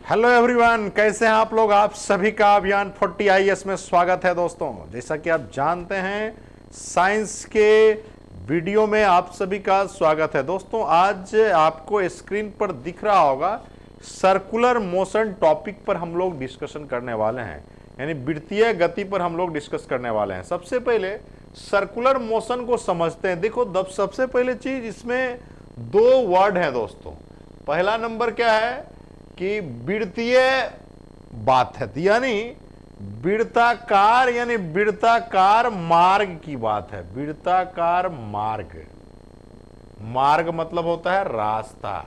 Hello everyone, कैसे हैं आप लोग। आप सभी का अभियान 40 IAS में स्वागत है दोस्तों। जैसा कि आप जानते हैं, साइंस के वीडियो में आप सभी का स्वागत है दोस्तों। आज आपको स्क्रीन पर दिख रहा होगा, सर्कुलर मोशन टॉपिक पर हम लोग डिस्कशन करने वाले हैं, यानी वृत्तीय गति पर हम लोग डिस्कस करने वाले हैं। सबसे पहले सर्कुलर मोशन को समझते हैं। देखो, सबसे पहले चीज, इसमें दो वर्ड हैं दोस्तों। पहला नंबर क्या है कि वृत्तीय बात है, यानी वृत्ताकार मार्ग की बात है। वृत्ताकार मार्ग, मार्ग मतलब होता है रास्ता।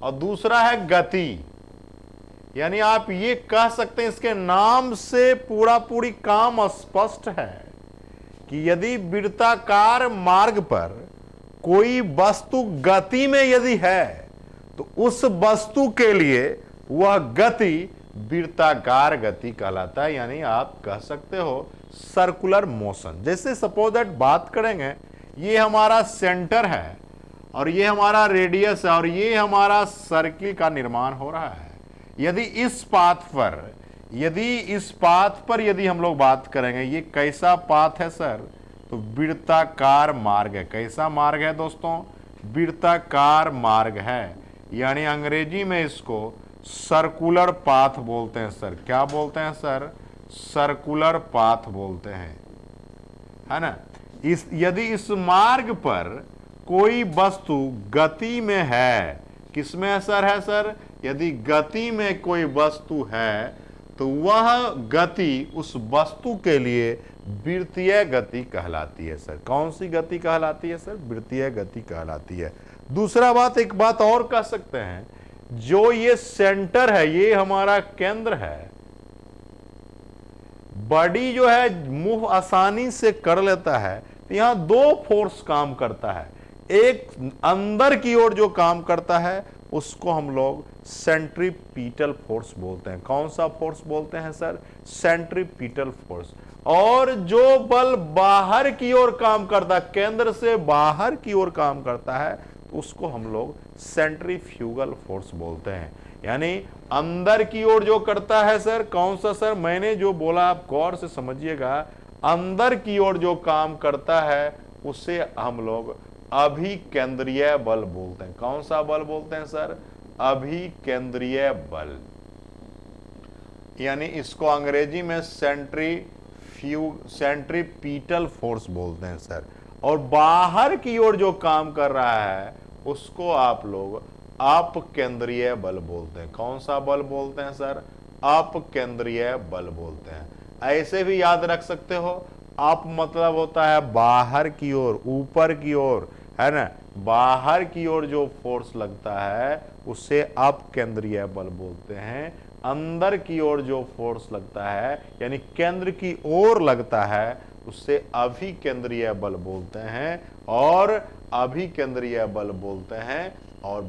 और दूसरा है गति, यानी आप ये कह सकते हैं, इसके नाम से पूरी काम स्पष्ट है कि यदि वृत्ताकार मार्ग पर कोई वस्तु गति में यदि है तो उस वस्तु के लिए वह गति वृत्ताकार गति कहलाता है, यानी आप कह सकते हो सर्कुलर मोशन। जैसे सपोज दैट बात करेंगे, ये हमारा सेंटर है और ये हमारा रेडियस है और ये हमारा सर्किल का निर्माण हो रहा है। यदि इस पाथ पर यदि हम लोग बात करेंगे, ये कैसा पाथ है सर, तो वृत्ताकार मार्ग है। कैसा मार्ग है दोस्तों? वृत्ताकार मार्ग है, यानी अंग्रेजी में इसको सर्कुलर पाथ बोलते हैं सर। क्या बोलते हैं सर? सर्कुलर पाथ बोलते हैं, है ना। यदि इस मार्ग पर कोई वस्तु गति में है, किसमें असर है सर? यदि गति में कोई वस्तु है तो वह गति उस वस्तु के लिए वृत्तीय गति कहलाती है सर। कौन सी गति कहलाती है सर? वृत्तीय गति कहलाती है। दूसरा बात, एक बात और कह सकते हैं, जो ये सेंटर है, ये हमारा केंद्र है। बॉडी जो है मूव आसानी से कर लेता है, तो यहां दो फोर्स काम करता है। एक अंदर की ओर जो काम करता है उसको हम लोग सेंट्रीपिटल फोर्स बोलते हैं। कौन सा फोर्स बोलते हैं सर? Centripetal force. और जो बल बाहर की ओर काम करता है, केंद्र से बाहर की ओर काम करता है, तो उसको हम लोग सेंट्रीफ्यूगल फोर्स बोलते हैं। यानी अंदर की ओर जो करता है सर, कौन सा सर? मैंने जो बोला आप गौर से समझिएगा। अंदर की ओर जो काम करता है उसे हम लोग अभिकेंद्रीय बल बोलते हैं। कौन सा बल बोलते हैं सर? अभिकेंद्रीय बल, यानी इसको अंग्रेजी में सेंट्रीपिटल फोर्स बोलते हैं सर। और बाहर की ओर जो काम कर रहा है उसको आप लोग अपकेंद्रीय बल बोलते हैं। कौन सा बल बोलते हैं सर? अपकेंद्रीय बल बोलते हैं। ऐसे भी याद रख सकते हो, अप मतलब होता है बाहर की ओर, ऊपर की ओर, है ना। बाहर की ओर जो फोर्स लगता है उसे अपकेंद्रीय बल बोलते हैं। अंदर की ओर जो फोर्स लगता है, यानी केंद्र की ओर लगता है, उससे अभिकेंद्रीय बल बोलते हैं। और अभिकेंद्रीय बल बोलते हैं, और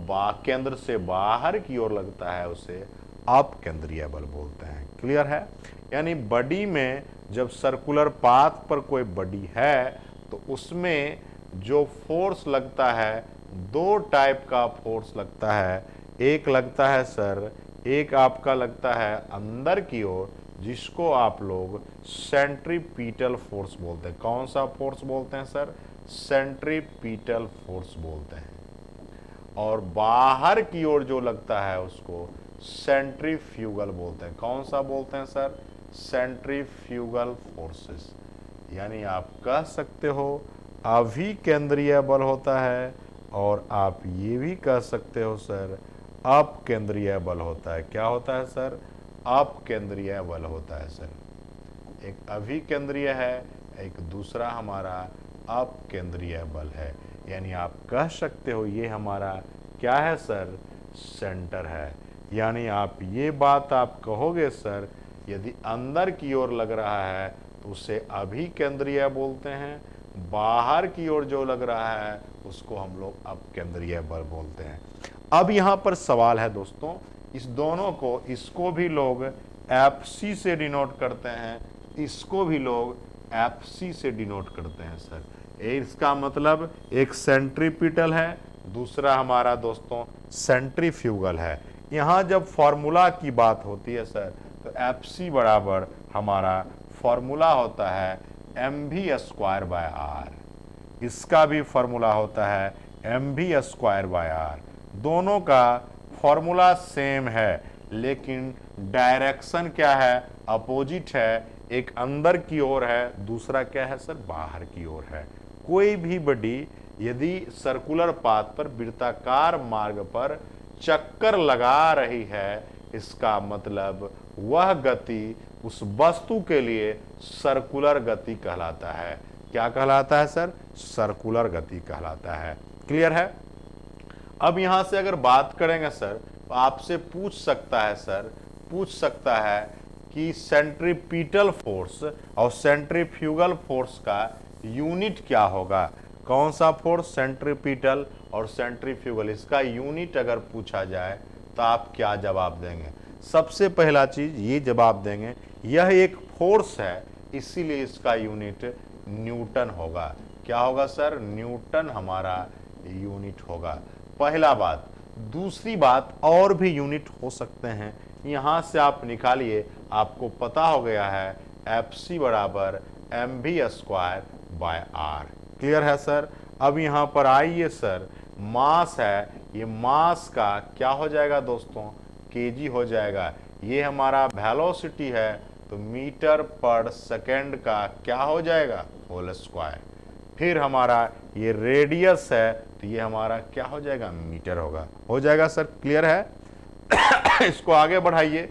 केंद्र से बाहर की ओर लगता है उसे अपकेंद्रीय बल बोलते हैं। क्लियर है? यानी बॉडी में जब सर्कुलर पाथ पर कोई बॉडी है तो उसमें जो फोर्स लगता है, दो टाइप का फोर्स लगता है। एक लगता है सर, एक आपका लगता है अंदर की ओर, जिसको आप लोग सेंट्रीपिटल फोर्स बोलते हैं। कौन सा फोर्स बोलते हैं सर? सेंट्रीपिटल फोर्स बोलते हैं। और बाहर की ओर जो लगता है उसको सेंट्रीफ्यूगल बोलते हैं। कौन सा बोलते हैं सर? Centrifugal forces. यानी आप कह सकते हो अभिकेंद्रीय बल होता है, और आप ये भी कह सकते हो सर अपकेंद्रीय बल होता है। क्या होता है सर? अपकेंद्रीय बल होता है सर। एक अभिकेंद्रीय है, एक दूसरा हमारा अपकेंद्रीय बल है। यानी आप कह सकते हो ये हमारा क्या है सर? सेंटर है। यानी आप ये बात आप कहोगे सर, यदि अंदर की ओर लग रहा है तो उसे अभिकेंद्रीय बोलते हैं, बाहर की ओर जो लग रहा है उसको हम लोग अपकेंद्रीय बल बोलते हैं। अब यहां पर सवाल है दोस्तों, इस दोनों को, इसको भी लोग FC से डिनोट करते हैं, इसको भी लोग FC से डिनोट करते हैं सर। इसका मतलब एक सेंट्रीपिटल है, दूसरा हमारा दोस्तों सेंट्रीफ्यूगल है। यहाँ जब फॉर्मूला की बात होती है सर, तो एफ सी बराबर हमारा फॉर्मूला होता है एम भी स्क्वायर बाय आर, इसका भी फॉर्मूला होता है एम भी स्क्वायर बाय आर। दोनों का फॉर्मूला सेम है, लेकिन डायरेक्शन क्या है, अपोजिट है। एक अंदर की ओर है, दूसरा क्या है सर, बाहर की ओर है। कोई भी बॉडी यदि सर्कुलर पाथ पर वृत्ताकार मार्ग पर चक्कर लगा रही है, इसका मतलब वह गति उस वस्तु के लिए सर्कुलर गति कहलाता है। क्या कहलाता है सर, सर्कुलर गति कहलाता है। क्लियर है। अब यहां से अगर बात करेंगे सर, तो आपसे पूछ सकता है सर, पूछ सकता है कि सेंट्रीपिटल फोर्स और सेंट्रीफ्यूगल फोर्स का यूनिट क्या होगा। कौन सा फोर्स, सेंट्रीपिटल और सेंट्रीफ्यूगल, इसका यूनिट अगर पूछा जाए तो आप क्या जवाब देंगे। सबसे पहला चीज ये जवाब देंगे, यह एक फोर्स है, इसीलिए इसका यूनिट न्यूटन होगा। क्या होगा सर, न्यूटन हमारा यूनिट होगा। पहला बात। दूसरी बात, और भी यूनिट हो सकते हैं, यहां से आप निकालिए, आपको पता हो गया है एफ सी बराबर एम भी स्क्वायर बाय आर। क्लियर है सर। अब यहां पर आइए सर, मास है, ये मास का क्या हो जाएगा दोस्तों, केजी हो जाएगा। ये हमारा वेलोसिटी है, तो मीटर पर सेकेंड का क्या हो जाएगा, होल स्क्वायर। फिर हमारा ये रेडियस है, तो ये हमारा क्या हो जाएगा, मीटर होगा। हो जाएगा सर, क्लियर है। इसको आगे बढ़ाइए,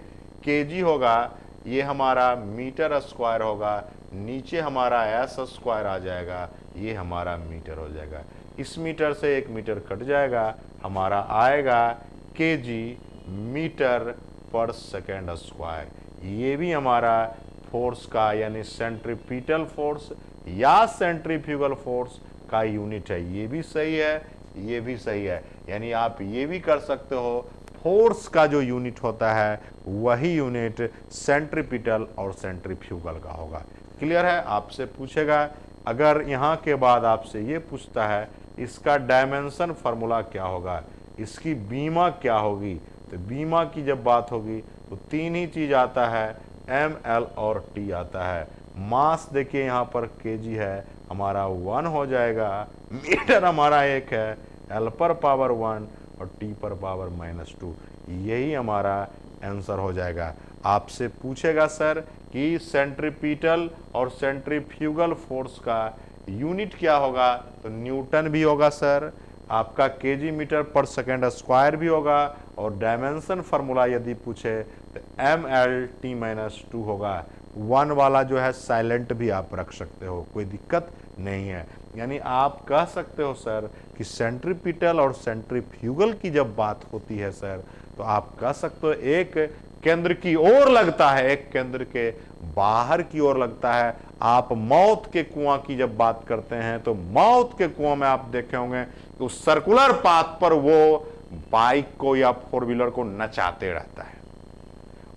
केजी होगा, ये हमारा मीटर स्क्वायर होगा, नीचे हमारा एस स्क्वायर आ जाएगा, ये हमारा मीटर हो जाएगा। इस मीटर से एक मीटर कट जाएगा, हमारा आएगा केजी मीटर पर सेकेंड स्क्वायर। ये भी हमारा फोर्स का यानी सेंट्रीपिटल फोर्स या सेंट्रीफ्यूगल फोर्स का यूनिट है। ये भी सही है, ये भी सही है। यानी आप ये भी कर सकते हो, फोर्स का जो यूनिट होता है वही यूनिट सेंट्रीपिटल और सेंट्रीफ्यूगल का होगा। क्लियर है। आपसे पूछेगा, अगर यहाँ के बाद आपसे ये पूछता है इसका डायमेंशन फार्मूला क्या होगा, इसकी बीमा क्या होगी, तो बीमा की जब बात होगी तो तीन ही चीज आता है, एम एल और टी आता है। मास देखिए यहाँ पर केजी है, हमारा 1 हो जाएगा, मीटर हमारा 1 है, एल पर पावर 1 और टी पर पावर -2, यही हमारा आंसर हो जाएगा। आपसे पूछेगा सर कि सेंट्रीपिटल और सेंट्रीफ्यूगल फोर्स का यूनिट क्या होगा, तो न्यूटन भी होगा सर, आपका केजी मीटर पर सेकेंड स्क्वायर भी होगा, और डायमेंशन फार्मूला यदि पूछे तो एम एल टी -2 होगा। 1 वाला जो है साइलेंट भी आप रख सकते हो, कोई दिक्कत नहीं है। यानी आप कह सकते हो सर कि सेंट्रीपिटल और सेंट्रीफ्यूगल की जब बात होती है सर, तो आप कह सकते हो एक केंद्र की ओर लगता है, एक केंद्र के बाहर की ओर लगता है। आप मौत के कुआं की जब बात करते हैं, तो मौत के कुआं में आप देखे होंगे कि उस सर्कुलर पाथ पर वो बाइक को या 4 व्हीलर को नचाते रहता है।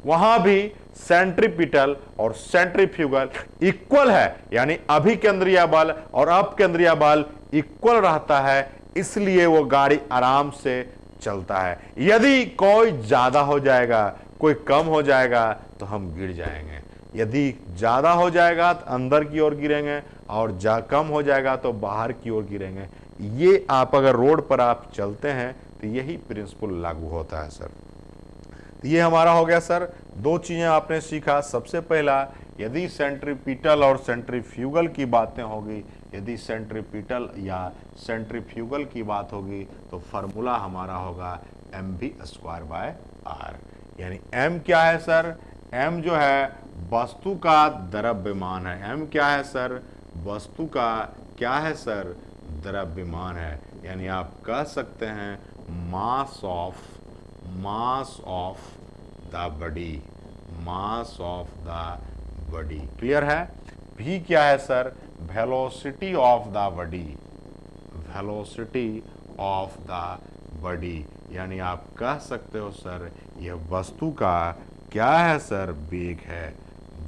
वहां भी सेंट्रीपिटल और सेंट्रीफ्यूगल इक्वल है, यानी अभिकेंद्रीय बल और अपकेंद्रीय बल इक्वल रहता है, इसलिए वो गाड़ी आराम से चलता है। यदि कोई ज्यादा हो जाएगा, कोई कम हो जाएगा, तो हम गिर जाएंगे। यदि ज्यादा हो जाएगा तो अंदर की ओर गिरेंगे, और कम हो जाएगा तो बाहर की ओर गिरेंगे। ये आप अगर रोड पर आप चलते हैं तो यही प्रिंसिपल लागू होता है सर। तो ये हमारा हो गया सर, 2 चीजें आपने सीखा। सबसे पहला, यदि सेंट्रीपिटल और सेंट्रीफ्यूगल की बातें होगी, यदि सेंट्रीपिटल या सेंट्रीफ्यूगल की बात होगी, तो फार्मूला हमारा होगा एम भी स्क्वायर बाय आर। यानी एम क्या है सर, एम जो है वस्तु का द्रव्यमान है। एम क्या है सर, वस्तु का क्या है सर, द्रव्यमान है। यानी आप कह सकते हैं mass of the body, mass of the body. Clear है। भी क्या है sir, velocity of the body, velocity of the body. यानी आप कह सकते हो सर यह वस्तु का क्या है सर, वेग है,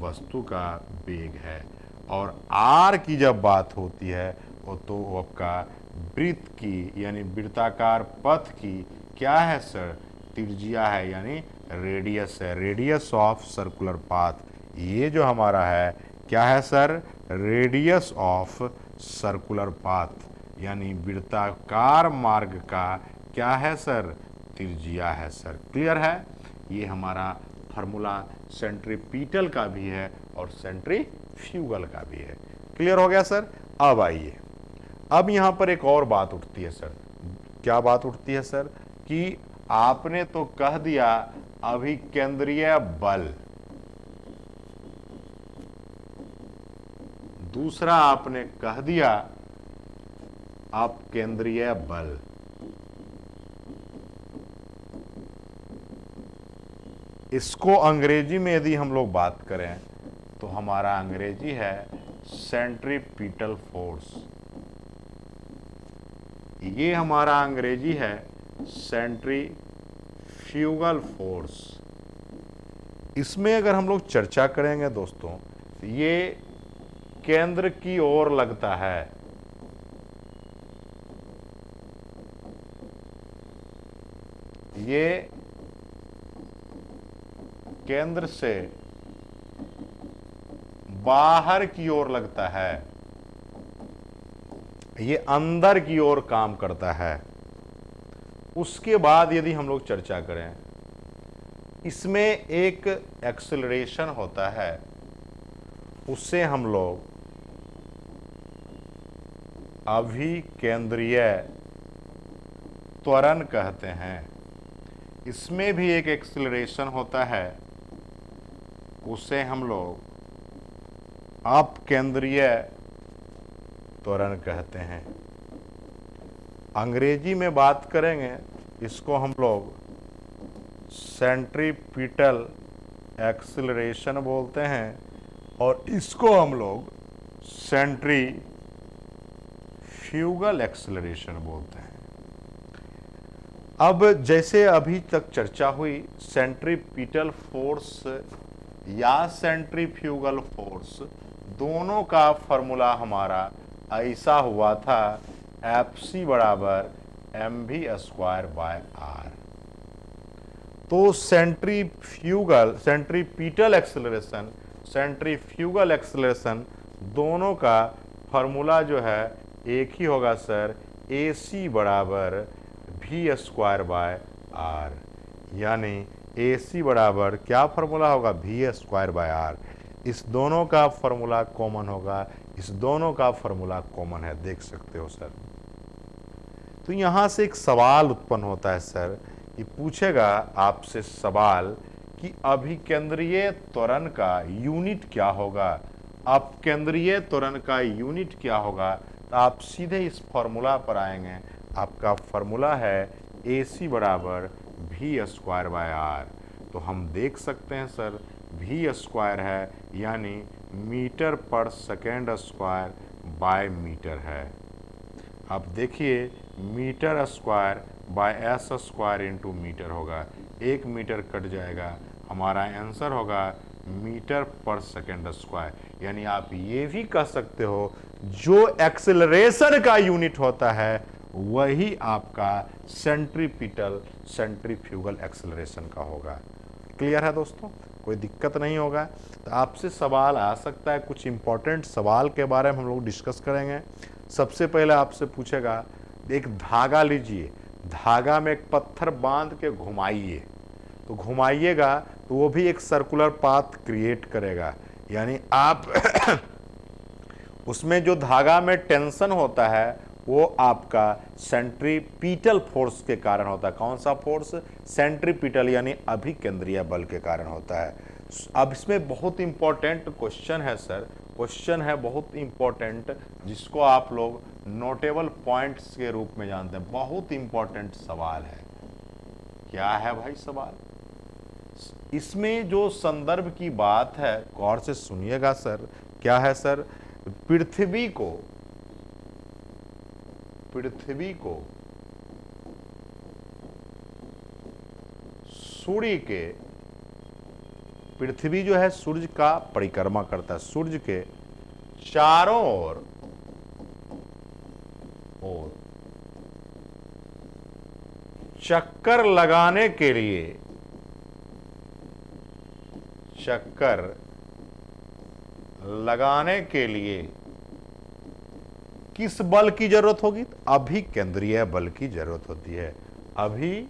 वस्तु का वेग है। और आर की जब बात होती है वो तो आपका वृत्त की यानी वृत्ताकार पथ की क्या है सर, त्रिज्या है यानी रेडियस है, रेडियस ऑफ सर्कुलर पाथ। ये जो हमारा है क्या है sir, radius of circular path यानी वृत्ताकार मार्ग का क्या है सर, त्रिज्या है सर। क्लियर है, ये हमारा फार्मूला सेंट्रीपिटल का भी है और सेंट्रीफ्यूगल का भी है। क्लियर हो गया सर। अब आइए, अब यहां पर एक और बात उठती है सर। क्या बात उठती है सर, कि आपने तो कह दिया अभिकेंद्रीय बल, दूसरा आपने कह दिया अपकेंद्रीय बल। इसको अंग्रेजी में यदि हम लोग बात करें तो हमारा अंग्रेजी है सेंट्रीपिटल फोर्स। ये हमारा अंग्रेजी है सेंट्रीफ्यूगल फोर्स। इसमें अगर हम लोग चर्चा करेंगे दोस्तों, ये केंद्र की ओर लगता है, ये केंद्र से बाहर की ओर लगता है, ये अंदर की ओर काम करता है। उसके बाद यदि हम लोग चर्चा करें, इसमें एक एक्सेलरेशन होता है, उससे हम लोग अभिकेंद्रीय त्वरण कहते हैं। इसमें भी एक एक्सेलरेशन होता है, उसे हम लोग अपकेंद्रीय त्वरण कहते हैं। अंग्रेजी में बात करेंगे, इसको हम लोग सेंट्रीपिटल एक्सेलरेशन बोलते हैं और इसको हम लोग सेंट्रीफ्यूगल एक्सेलरेशन बोलते हैं। अब जैसे अभी तक चर्चा हुई, सेंट्रीपिटल फोर्स या सेंट्रीफ्यूगल फोर्स दोनों का फॉर्मूला हमारा ऐसा हुआ था, Fc बराबर mv²/r। तो सेंट्रीपिटल सेंट्रीफ्यूगल एक्सेलरेशन दोनों का फॉर्मूला जो है एक ही होगा सर, AC बराबर v²/r। यानी AC बराबर क्या फॉर्मूला होगा, v²/r। इस दोनों का फॉर्मूला कॉमन होगा, इस दोनों का फॉर्मूला कॉमन है, देख सकते हो सर। तो यहां से एक सवाल उत्पन्न होता है सर, कि पूछेगा आपसे सवाल कि अभिकेंद्रीय त्वरण का यूनिट क्या होगा, अपकेंद्रीय त्वरण का यूनिट क्या होगा। तो आप सीधे इस फॉर्मूला पर आएंगे। आपका फॉर्मूला है AC बराबर v²/r। तो हम देख सकते हैं सर, v² है यानी मीटर पर सेकेंड स्क्वायर बाय मीटर है। अब देखिए, metre square by s² into metre होगा, 1 मीटर कट जाएगा, हमारा आंसर होगा मीटर पर सेकेंड स्क्वायर। यानी आप ये भी कह सकते हो, जो एक्सेलरेशन का यूनिट होता है वही आपका सेंट्रीफ्यूगल एक्सेलरेशन का होगा। क्लियर है दोस्तों, कोई दिक्कत नहीं होगा। तो आपसे सवाल आ सकता है, कुछ इंपॉर्टेंट सवाल के बारे में हम लोग डिस्कस करेंगे। सबसे पहले आपसे पूछेगा, एक धागा लीजिए, धागा में एक पत्थर बांध के घुमाइए, तो घुमाइएगा तो वो भी एक सर्कुलर पाथ क्रिएट करेगा। यानी आप उसमें जो धागा में टेंशन होता है वो आपका सेंट्रीपिटल फोर्स के कारण होता है। कौन सा फोर्स, सेंट्रीपिटल यानी अभिकेंद्रीय बल के कारण होता है। अब इसमें बहुत इंपॉर्टेंट क्वेश्चन है सर, क्वेश्चन है बहुत इंपॉर्टेंट, जिसको आप लोग नोटेबल पॉइंट्स के रूप में जानते हैं। बहुत इंपॉर्टेंट सवाल है। क्या है भाई सवाल, इसमें जो संदर्भ की बात है गौर से सुनिएगा सर। क्या है सर, पृथ्वी को सूर्य के, पृथ्वी जो है सूर्य का परिक्रमा करता है, सूर्य के चारों ओर चक्कर लगाने के लिए, चक्कर लगाने के लिए किस बल की जरूरत होगी? अभिकेंद्रीय बल की जरूरत होती है। अभिकेंद्रीय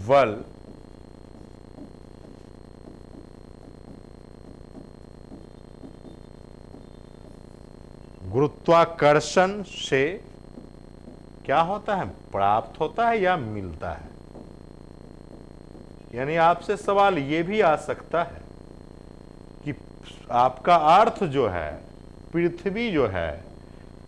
बल गुरुत्वाकर्षण से क्या होता है? प्राप्त होता है या मिलता है। यानी आपसे सवाल यह भी आ सकता है कि आपका अर्थ जो है, पृथ्वी जो है,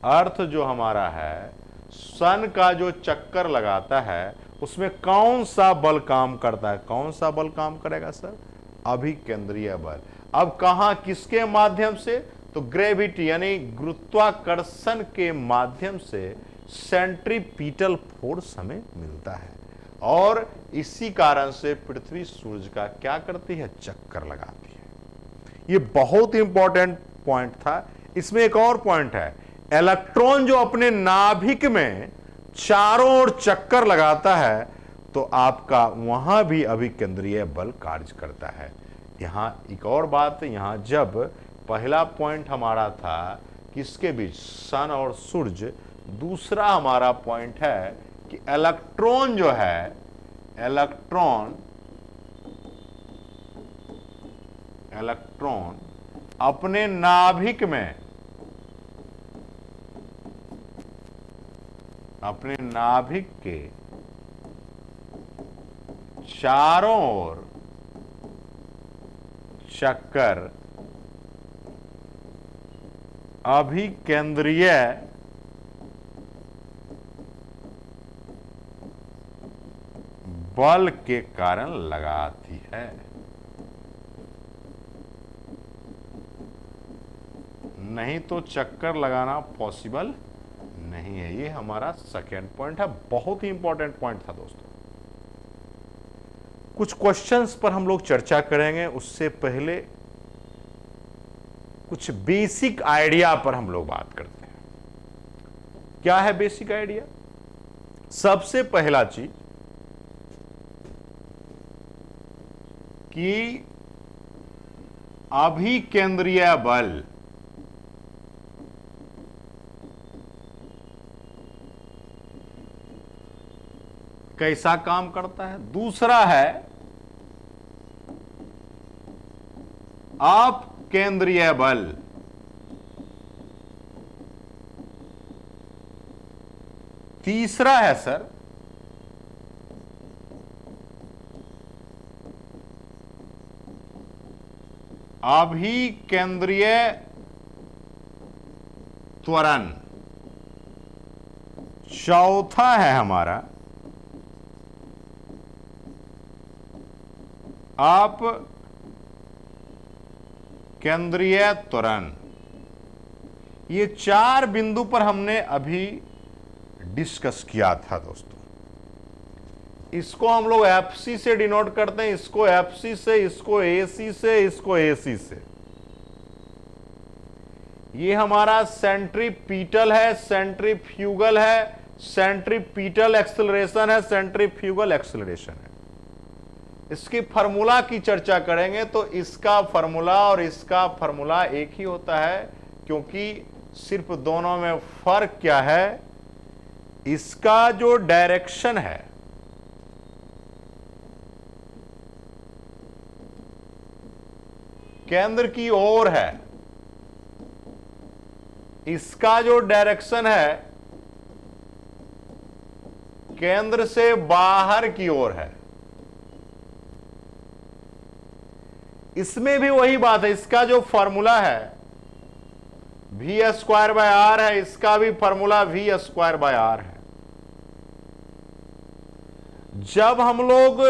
अर्थ जो हमारा है, सन का जो चक्कर लगाता है, उसमें कौन सा बल काम करता है? कौन सा बल काम करेगा सर? अभिकेंद्रीय बल। अब कहां, किसके माध्यम से? तो ग्रेविटी यानी गुरुत्वाकर्षण के माध्यम से सेंट्रीपिटल फोर्स हमें मिलता है, और इसी कारण से पृथ्वी सूरज का क्या करती है? चक्कर लगाती है। ये बहुत इंपॉर्टेंट पॉइंट था। इसमें एक और पॉइंट है, इलेक्ट्रॉन जो अपने नाभिक में चारों ओर चक्कर लगाता है, तो आपका वहां भी अभिकेंद्रीय बल कार्य करता है। यहां एक और बात, यहां जब पहला पॉइंट हमारा था किसके बीच? सन और सूरज। दूसरा हमारा पॉइंट है कि इलेक्ट्रॉन जो है, इलेक्ट्रॉन अपने नाभिक में, अपने नाभिक के चारों ओर चक्कर अभिकेंद्रीय बल के कारण लगाती है। नहीं तो चक्कर लगाना पॉसिबल नहीं है। ये हमारा सेकेंड पॉइंट है, बहुत ही इंपॉर्टेंट पॉइंट था दोस्तों। कुछ क्वेश्चंस पर हम लोग चर्चा करेंगे, उससे पहले कुछ बेसिक आइडिया पर हम लोग बात करते हैं। क्या है बेसिक आइडिया? सबसे पहला चीज कि अभिकेंद्रीय बल कैसा काम करता है। दूसरा है अपकेंद्रीय बल। तीसरा है सर अभिकेंद्रीय त्वरण। चौथा है हमारा अपकेंद्रीय त्वरण। ये चार बिंदु पर हमने अभी डिस्कस किया था दोस्तों। इसको हम लोग एफसी से डिनोट करते हैं, इसको एफसी से, इसको एसी से, इसको एसी से। ये हमारा सेंट्रीपिटल है, सेंट्रीफ्यूगल है, सेंट्रीपिटल एक्सेलरेशन है, सेंट्रीफ्यूगल एक्सेलरेशन है। इसकी फार्मूला की चर्चा करेंगे तो इसका फार्मूला और इसका फार्मूला एक ही होता है, क्योंकि सिर्फ दोनों में फर्क क्या है? इसका जो डायरेक्शन है, केंद्र की ओर है, इसका जो डायरेक्शन है केंद्र से बाहर की ओर है। इसमें भी वही बात है, इसका जो फॉर्मूला है v²/r है, इसका भी फॉर्मूला v²/r है। जब हम लोग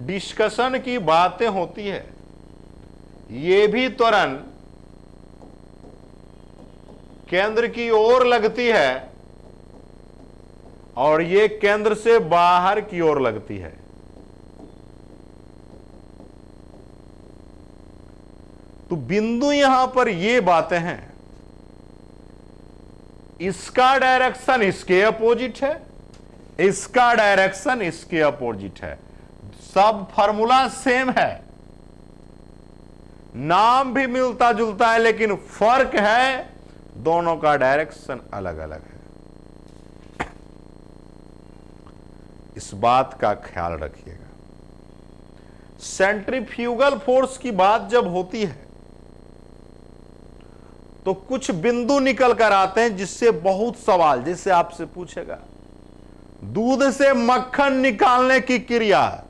डिस्कशन की बातें होती है, ये भी त्वरण केंद्र की ओर लगती है और ये केंद्र से बाहर की ओर लगती है। तो बिंदु यहां पर ये बातें हैं इसका डायरेक्शन इसके अपोजिट है, इसका डायरेक्शन इसके अपोजिट है, सब फॉर्मूला सेम है, नाम भी मिलता जुलता है, लेकिन फर्क है दोनों का डायरेक्शन अलग अलग है। इस बात का ख्याल रखिएगा। सेंट्रीफ्यूगल फोर्स की बात जब होती है तो कुछ बिंदु निकल कर आते हैं जिससे बहुत सवाल, जैसे आपसे पूछेगा दूध से मक्खन निकालने की क्रिया,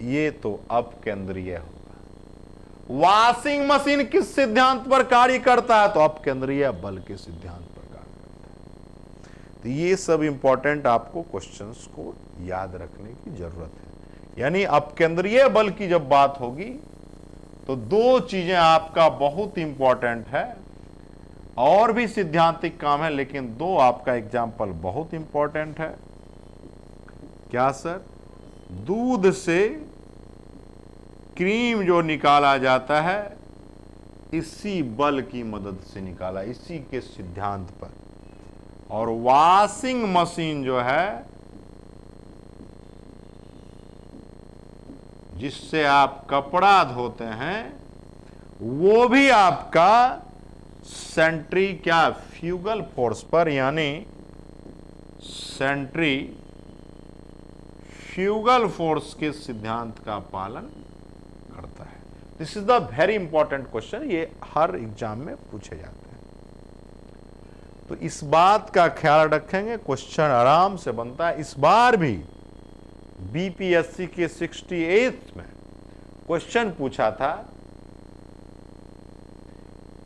ये तो अपकेंद्रीय होगा। वॉशिंग मशीन किस सिद्धांत पर कार्य करता है, तो अपकेंद्रीय बल के सिद्धांत पर कार्य करता है। तो ये सब इंपॉर्टेंट आपको क्वेश्चंस को याद रखने की जरूरत है। यानी अपकेंद्रीय बल की जब बात होगी तो दो चीजें आपका बहुत इंपॉर्टेंट है, और भी सिद्धांतिक काम है, लेकिन दो आपका एग्जाम्पल बहुत इंपॉर्टेंट है। क्या सर? दूध से क्रीम जो निकाला जाता है इसी बल की मदद से निकाला, इसी के सिद्धांत पर। और वॉशिंग मशीन जो है जिससे आप कपड़ा धोते हैं, वो भी आपका सेंट्रीफ्यूगल फोर्स पर, यानी सेंट्रीफ्यूगल फोर्स के सिद्धांत का पालन करता है। This is the very important question, ये हर एग्जाम में पूछे जाते हैं। तो इस बात का ख्याल रखेंगे, क्वेश्चन आराम से बनता है। इस बार भी बीपीएससी के 68 में क्वेश्चन पूछा था,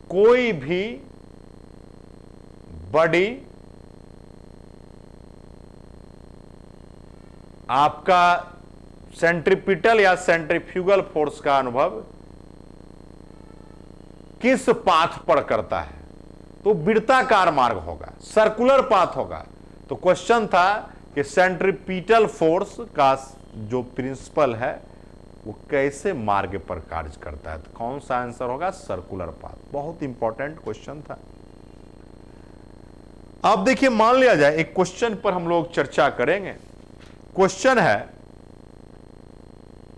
कोई भी बड़ी आपका सेंट्रीपिटल या सेंट्रीफ्यूगल फोर्स का अनुभव किस पाथ पर करता है, तो वृत्ताकार मार्ग होगा, सर्कुलर पाथ होगा। तो क्वेश्चन था कि सेंट्रीपिटल फोर्स का जो प्रिंसिपल है वो कैसे मार्ग पर कार्य करता है, तो कौन सा आंसर होगा? Circular path. बहुत इंपॉर्टेंट क्वेश्चन था। अब देखिए, मान लिया जाए एक क्वेश्चन पर हम लोग चर्चा करेंगे। क्वेश्चन है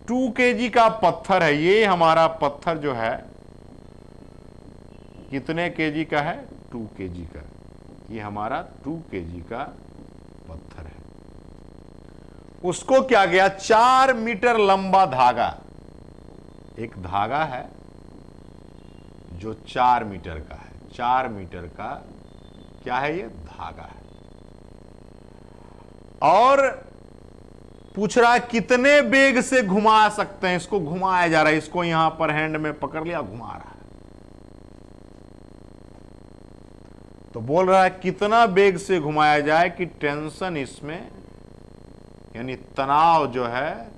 2 kg का पत्थर है, ये हमारा पत्थर जो है कितने केजी का है? 2 kg का। ये हमारा 2 kg का पत्थर है। उसको क्या गया, 4 मीटर लंबा धागा, एक धागा है जो 4 मीटर का है, 4 मीटर का क्या है? ये धागा है। और पूछ रहा है कितने वेग से घुमा सकते हैं, इसको घुमाया जा रहा है, इसको यहां पर हैंड में पकड़ लिया, घुमा रहा है। तो बोल रहा है कितना वेग से घुमाया जाए कि टेंशन इसमें, यानी तनाव जो है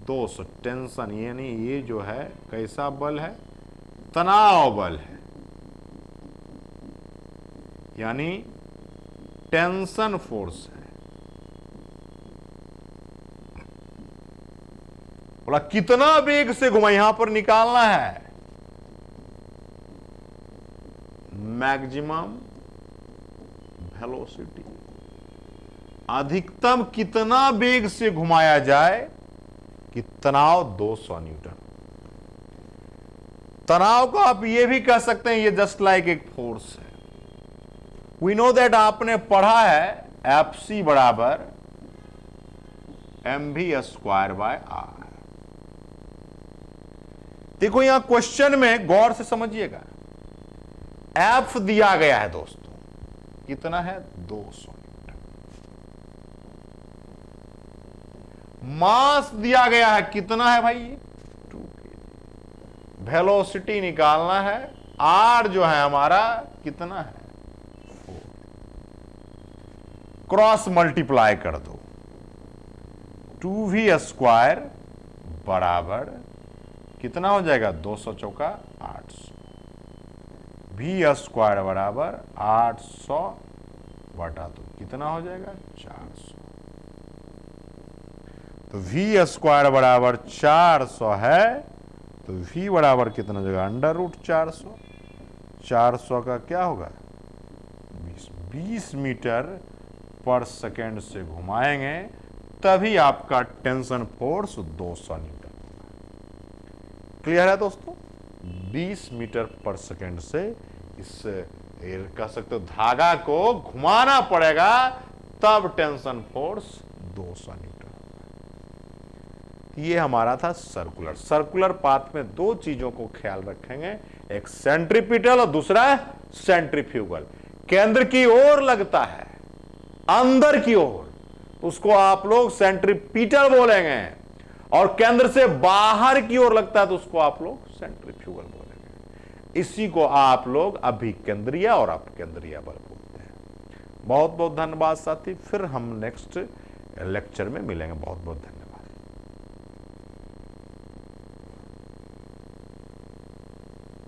200, टेंशन यानी ये जो है कैसा बल है? तनाव बल है, यानी टेंशन फोर्स है। बोला कितना वेग से घुमा, यहां पर निकालना है मैक्सिमम वेलोसिटी, अधिकतम कितना वेग से घुमाया जाए कि तनाव 200 न्यूटन। तनाव को आप ये भी कह सकते हैं, ये जस्ट लाइक एक फोर्स है। वी नो दैट, आपने पढ़ा है Fc बराबर mv²/r। देखो यहां क्वेश्चन में गौर से समझिएगा, F दिया गया है दोस्तों, कितना है? 200 न्यूटन। मास दिया गया है, कितना है भाई? 2 kg। वेलोसिटी निकालना है, R जो है हमारा कितना है? 4। क्रॉस मल्टीप्लाई कर दो, 2v² बराबर कितना हो जाएगा? 200 चौका 800। v² बराबर 800 बटा 2 कितना हो जाएगा? 400। तो v² बराबर 400 है, तो v बराबर कितना हो जाएगा? √400। 400 का क्या होगा? 20 मीटर पर सेकेंड से घुमाएंगे तभी आपका टेंशन फोर्स 200 न्यूटन। क्लियर है दोस्तों? 20 मीटर पर सेकेंड से इस कह सकते हो धागा को घुमाना पड़ेगा, तब टेंशन फोर्स 200 न्यूटन। ये हमारा था सर्कुलर। सर्कुलर पाथ में दो चीजों को ख्याल रखेंगे, एक सेंट्रीपिटल और दूसरा सेंट्रीफ्यूगल। केंद्र की ओर लगता है, अंदर की ओर, उसको आप लोग सेंट्रीपिटल बोलेंगे, और केंद्र से बाहर की ओर लगता है तो उसको आप लोग सेंट्रीफ्यूगल बोलेंगे। इसी को आप लोग अभिकेंद्रीय और अपकेंद्रीय बल बोलते हैं। बहुत बहुत धन्यवाद साथी, फिर हम नेक्स्ट लेक्चर में मिलेंगे। बहुत बहुत धन्यवाद।